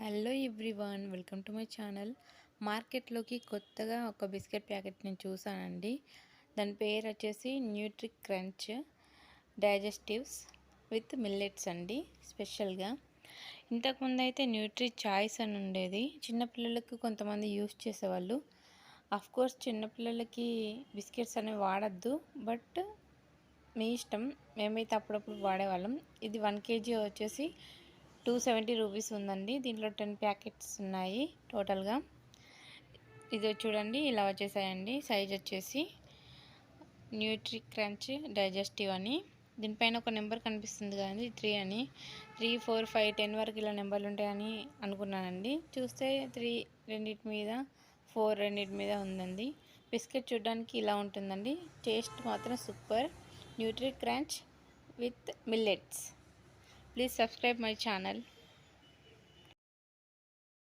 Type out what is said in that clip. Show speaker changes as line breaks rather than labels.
Hello everyone, welcome to my channel. మార్కెట్లోకి కొత్తగా ఒక బిస్కెట్ ప్యాకెట్ నేను చూసానండి. దాని పేరు వచ్చేసి న్యూట్రీ క్రంచ్ డైజెస్టివ్స్ విత్ మిల్లెట్స్ అండి. స్పెషల్గా ఇంతకుముందు అయితే న్యూట్రీ చాయిస్ అని ఉండేది. చిన్నపిల్లలకు కొంతమంది యూస్ చేసేవాళ్ళు. కోర్స్ చిన్నపిల్లలకి బిస్కెట్స్ అనేవి వాడద్దు, బట్ మీ ఇష్టం. మేమైతే అప్పుడప్పుడు వాడేవాళ్ళం. ఇది 1 kg వచ్చేసి 270 రూపీస్ ఉందండి. దీంట్లో 10 ప్యాకెట్స్ ఉన్నాయి టోటల్గా. ఇది చూడండి, ఇలా వచ్చేసాయండి. సైజ్ వచ్చేసి న్యూట్రీ క్రంచ్ డైజెస్టివ్ అని. దీనిపైన ఒక నెంబర్ కనిపిస్తుంది కదండి, 3 అని. 3, 4, 5, 10 వరకు ఇలా నెంబర్లు ఉంటాయని అనుకున్నానండి. చూస్తే 3 రెండింటి మీద, 4 రెండింటి మీద ఉందండి. బిస్కెట్ చూడడానికి ఇలా ఉంటుందండి. టేస్ట్ మాత్రం super. Nutri crunch with millets. Please subscribe my channel.